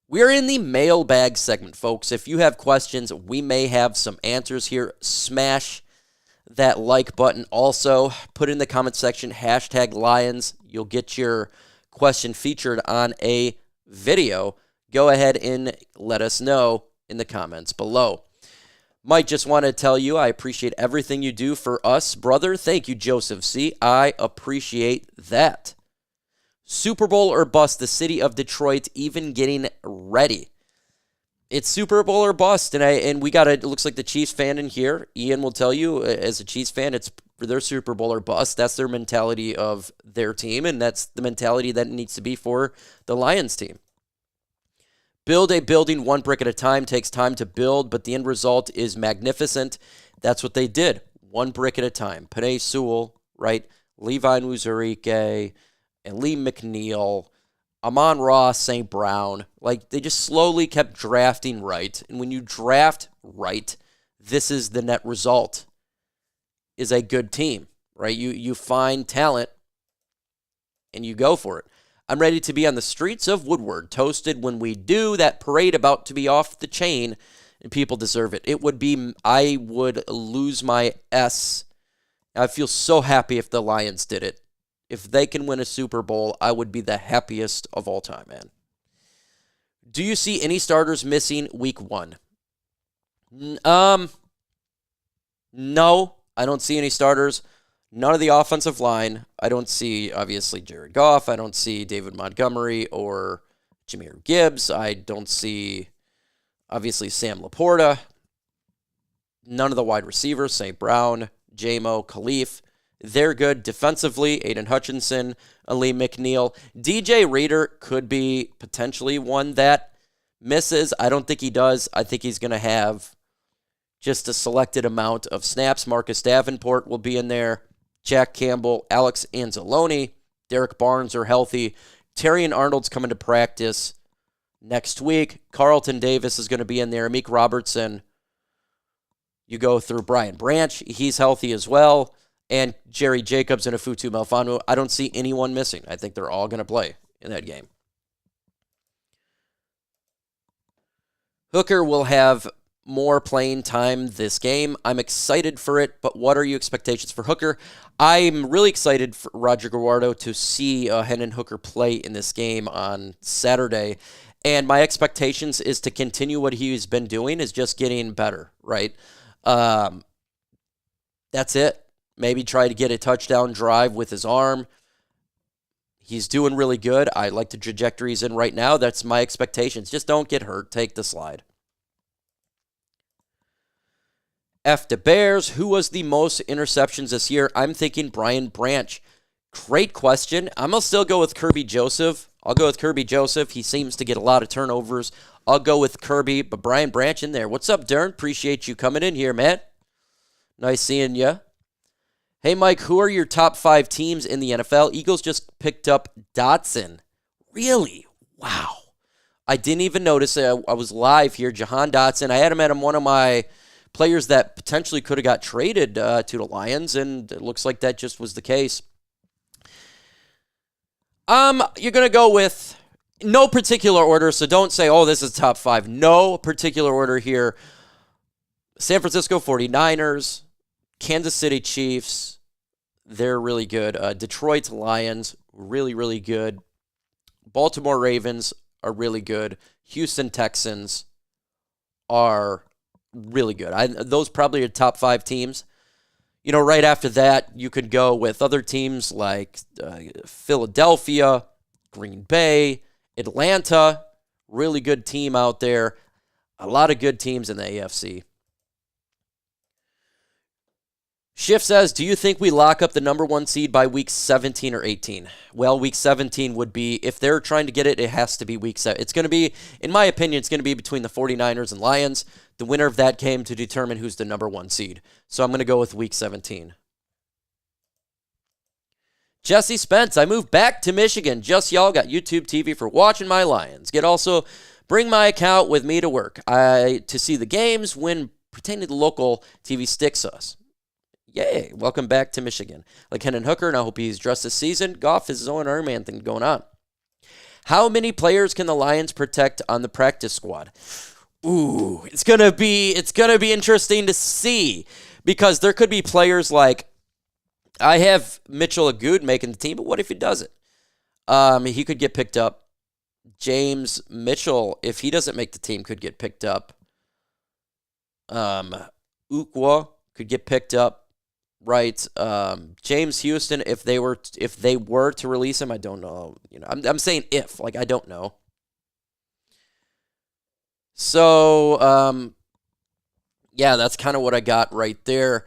We're in the mailbag segment, folks. If you have questions, we may have some answers here. Smash that like button. Also, put in the comment section, #Lions. You'll get your question featured on a video. Go ahead and let us know in the comments below. Mike, just want to tell you I appreciate everything you do for us, brother. Thank you, Joseph C. I appreciate that. Super Bowl or bust, the city of Detroit even getting ready. It's Super Bowl or bust, and we got it looks like the Chiefs fan in here. Ian will tell you, as a Chiefs fan, it's their Super Bowl or bust. That's their mentality of their team, and that's the mentality that needs to be for the Lions team. Build a building one brick at a time. Takes time to build, but the end result is magnificent. That's what they did, one brick at a time. Penei Sewell, right? Levi Muzurike, and Lee McNeil, Amon-Ra St. Brown. Like, they just slowly kept drafting right. And when you draft right, this is the net result, is a good team, right? You find talent, and you go for it. I'm ready to be on the streets of Woodward, toasted when we do that parade about to be off the chain, and people deserve it. I would lose my S. I feel so happy if the Lions did it. If they can win a Super Bowl, I would be the happiest of all time, man. Do you see any starters missing week 1? No, I don't see any starters. None of the offensive line. I don't see, obviously, Jared Goff. I don't see David Montgomery or Jahmyr Gibbs. I don't see, obviously, Sam Laporta. None of the wide receivers, St. Brown, J-Mo, Khalif. They're good defensively. Aiden Hutchinson, Lee McNeil. DJ Reader could be potentially one that misses. I don't think he does. I think he's going to have just a selected amount of snaps. Marcus Davenport will be in there. Jack Campbell, Alex Anzalone, Derek Barnes are healthy. Terrion Arnold's coming to practice next week. Carlton Davis is going to be in there. Meek Robertson. You go through Brian Branch. He's healthy as well. And Jerry Jacobs and Afutu Melifonwu. I don't see anyone missing. I think they're all going to play in that game. Hooker will have more playing time this game. I'm excited for it, but what are your expectations for Hooker? I'm really excited for Roger Guardo to see Hendon Hooker play in this game on Saturday. And my expectations is to continue what he's been doing, is just getting better, right? That's it. Maybe try to get a touchdown drive with his arm. He's doing really good. I like the trajectory he's in right now. That's my expectations. Just don't get hurt. Take the slide. F to Bears. Who was the most interceptions this year? I'm thinking Brian Branch. Great question. I'm going to still go with Kirby Joseph. I'll go with Kirby Joseph. He seems to get a lot of turnovers. I'll go with Kirby, but Brian Branch in there. What's up, Dern? Appreciate you coming in here, man. Nice seeing you. Hey, Mike, who are your top 5 teams in the NFL? Eagles just picked up Dodson. Really? Wow. I didn't even notice. I was live here. Jahan Dotson. I had him at one of my players that potentially could have got traded to the Lions, and it looks like that just was the case. You're going to go with no particular order, so don't say, oh, this is top 5. No particular order here. San Francisco 49ers, Kansas City Chiefs, they're really good. Detroit Lions, really, really good. Baltimore Ravens are really good. Houston Texans are really good. Those probably are top 5 teams. You know, right after that, you could go with other teams like Philadelphia, Green Bay, Atlanta, really good team out there. A lot of good teams in the AFC. Shift says, do you think we lock up the number 1 seed by week 17 or 18? Well, week 17 would be, if they're trying to get it, it has to be week 7. It's going to be, in my opinion, it's going to be between the 49ers and Lions. The winner of that game to determine who's the number 1 seed. So I'm going to go with week 17. Jesse Spence, I moved back to Michigan. Just y'all got YouTube TV for watching my Lions. Bring my account with me to work. To see the games when pertaining to local TV sticks us. Yay, welcome back to Michigan. Like Hendon Hooker, and I hope he's dressed this season. Goff is his own Iron Man thing going on. How many players can the Lions protect on the practice squad? Ooh, it's gonna be interesting to see, because there could be players like, I have Mitchell Agood making the team, but what if he doesn't? He could get picked up. James Mitchell, if he doesn't make the team, could get picked up. Ukwa could get picked up, right? James Houston, if they were to release him, I don't know. I'm saying if, like, I don't know. So, yeah, that's kind of what I got right there.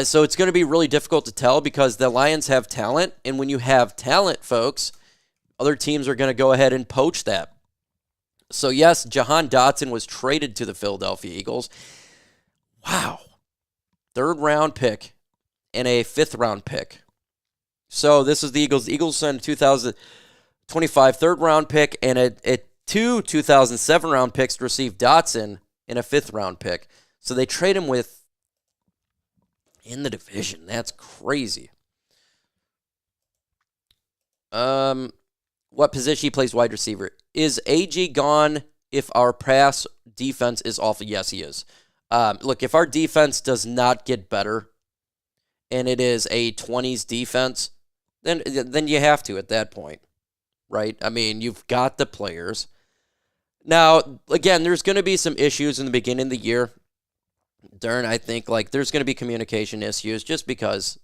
So it's going to be really difficult to tell, because the Lions have talent, and when you have talent, folks, other teams are going to go ahead and poach that. So, yes, Jahan Dotson was traded to the Philadelphia Eagles. Wow. 3rd-round pick and a 5th-round pick. So this is the Eagles. The Eagles sent a 2025 3rd-round pick and two 2007 picks to receive Dotson and a 5th-round pick. So they trade him with in the division. That's crazy. What position he plays wide receiver? Is AG gone if our pass defense is awful? Yes, he is. Look, if our defense does not get better and it is a 20s defense, then you have to at that point, right? I mean, you've got the players. Now, again, there's going to be some issues in the beginning of the year. I think, like, there's going to be communication issues just because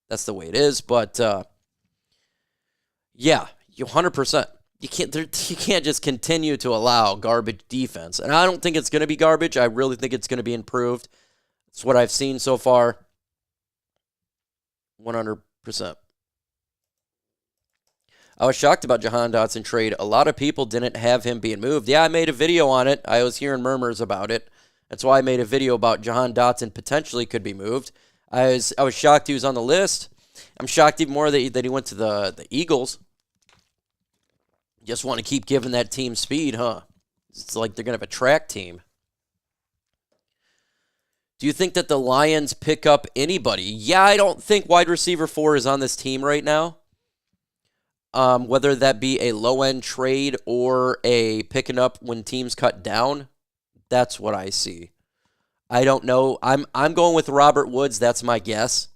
that's the way it is. But, yeah, 100%. You can't just continue to allow garbage defense. And I don't think it's going to be garbage. I really think it's going to be improved. It's what I've seen so far. 100%. I was shocked about Jahan Dotson trade. A lot of people didn't have him being moved. Yeah, I made a video on it. I was hearing murmurs about it. That's why I made a video about Jahan Dotson potentially could be moved. I was shocked he was on the list. I'm shocked even more that he went to the Eagles. Just want to keep giving that team speed, huh? It's like they're going to have a track team. Do you think that the Lions pick up anybody? Yeah, I don't think wide receiver 4 is on this team right now. Whether that be a low-end trade or a picking up when teams cut down, that's what I see. I don't know. I'm going with Robert Woods. That's my guess.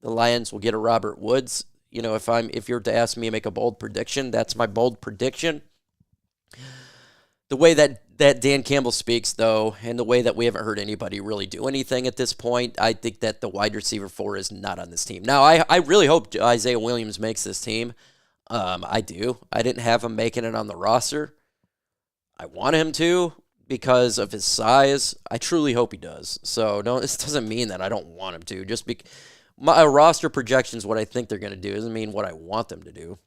The Lions will get a Robert Woods. If you're to ask me to make a bold prediction, that's my bold prediction. The way that Dan Campbell speaks, though, and the way that we haven't heard anybody really do anything at this point, I think that the wide receiver 4 is not on this team. Now, I really hope Isaiah Williams makes this team. I do. I didn't have him making it on the roster. I want him to because of his size. I truly hope he does. So, no, this doesn't mean that I don't want him to. Just because my roster projections, what I think they're going to do, doesn't mean what I want them to do.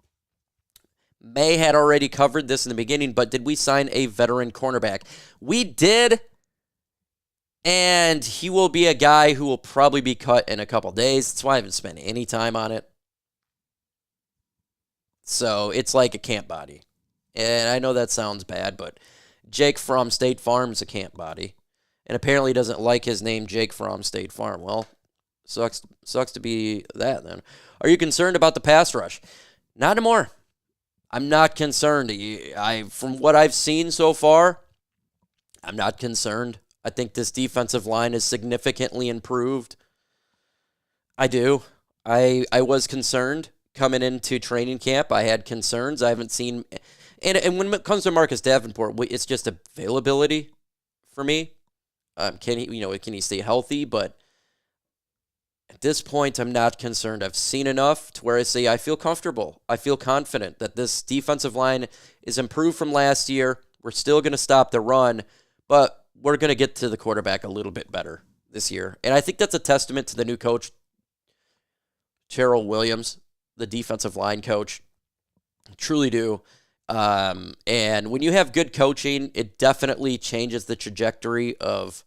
May had already covered this in the beginning, but did we sign a veteran cornerback? We did, and he will be a guy who will probably be cut in a couple days. That's why I haven't spent any time on it. So it's like a camp body. And I know that sounds bad, but Jake from State Farm is a camp body. And apparently doesn't like his name, Jake from State Farm. Well, sucks to be that then. Are you concerned about the pass rush? Not anymore. I'm not concerned. From what I've seen so far, I'm not concerned. I think this defensive line is significantly improved. I do. I was concerned coming into training camp. I had concerns. I haven't seen, and when it comes to Marcus Davenport, it's just availability for me. Can he stay healthy? But at this point, I'm not concerned. I've seen enough to where I say I feel comfortable. I feel confident that this defensive line is improved from last year. We're still going to stop the run, but we're going to get to the quarterback a little bit better this year. And I think that's a testament to the new coach, Terrell Williams, the defensive line coach. I truly do. And when you have good coaching, it definitely changes the trajectory of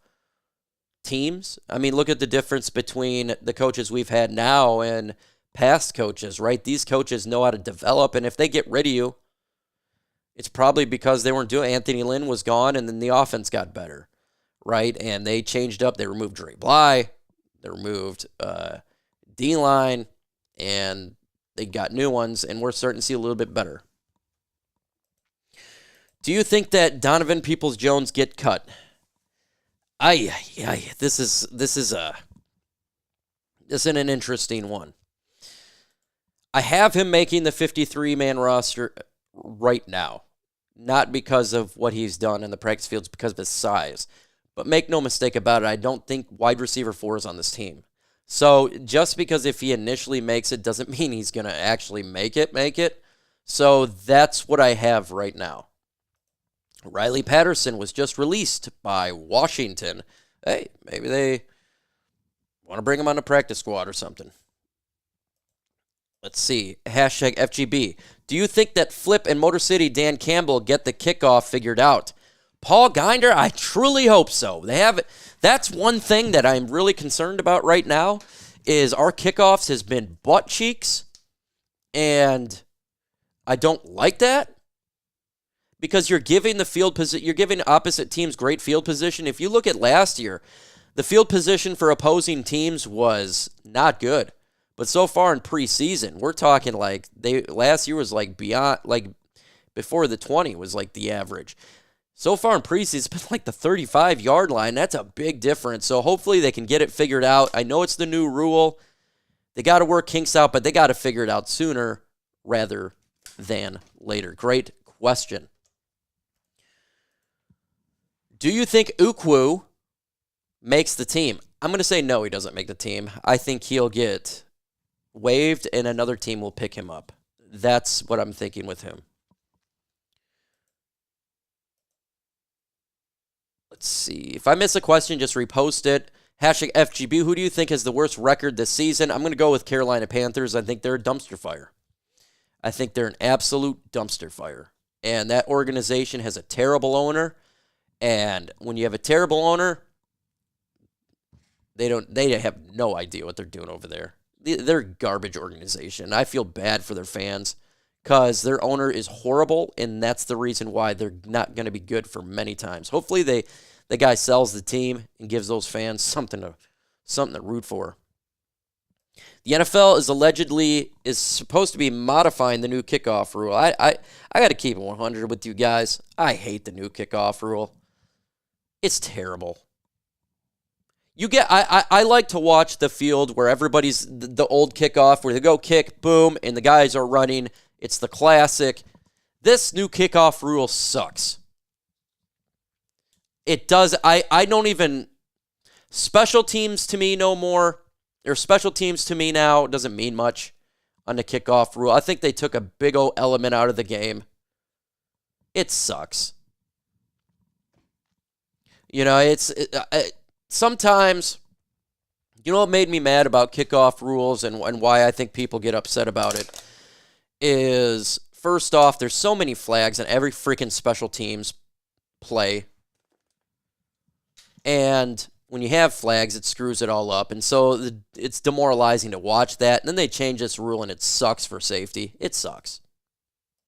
teams. I mean, look at the difference between the coaches we've had now and past coaches, right? These coaches know how to develop, and if they get rid of you, it's probably because they weren't doing. Anthony Lynn was gone, and then the offense got better, right? And they changed up. They removed Dre Bly. They removed D-line, and they got new ones, and we're starting to see a little bit better. Do you think that Donovan Peoples-Jones get cut? This is an interesting one. I have him making the 53-man roster right now. Not because of what he's done in the practice fields, because of his size. But make no mistake about it, I don't think wide receiver 4 is on this team. So just because if he initially makes it doesn't mean he's going to actually make it. So that's what I have right now. Riley Patterson was just released by Washington. Hey, maybe they want to bring him on the practice squad or something. Let's see. Hashtag FGB. Do you think that Flip and Motor City Dan Campbell get the kickoff figured out? Paul Ginder, I truly hope so. They have it. That's one thing that I'm really concerned about right now is our kickoffs has been butt cheeks, and I don't like that because you're giving the field position, you're giving opposite teams great field position. If you look at last year, the field position for opposing teams was not good. But so far in preseason, we're talking like last year was like beyond, like before the 20 was like the average. So far in preseason, it's been like the 35-yard line. That's a big difference. So hopefully they can get it figured out. I know it's the new rule. They got to work kinks out, but they got to figure it out sooner rather than later. Great question. Do you think Ukwu makes the team? I'm going to say no, he doesn't make the team. I think he'll get waived, and another team will pick him up. That's what I'm thinking with him. Let's see. If I miss a question, just repost it. Hashtag FGB. Who do you think has the worst record this season? I'm going to go with Carolina Panthers. I think they're a dumpster fire. I think they're an absolute dumpster fire. And that organization has a terrible owner. And when you have a terrible owner, they have no idea what they're doing over there. They're a garbage organization. I feel bad for their fans because their owner is horrible, and that's the reason why they're not going to be good for many times. Hopefully the guy sells the team and gives those fans something to root for. The NFL is supposed to be modifying the new kickoff rule. I got to keep it 100 with you guys. I hate the new kickoff rule. It's terrible. I like to watch the field where everybody's the old kickoff where they go kick, boom, and the guys are running. It's the classic. This new kickoff rule sucks. It does. I don't even. Special teams to me no more. Or special teams to me now doesn't mean much on the kickoff rule. I think they took a big old element out of the game. It sucks. You know, sometimes, you know what made me mad about kickoff rules and why I think people get upset about it is, first off, there's so many flags in every freaking special teams play. And when you have flags, it screws it all up. And so it's demoralizing to watch that. And then they change this rule, and it sucks for safety. It sucks.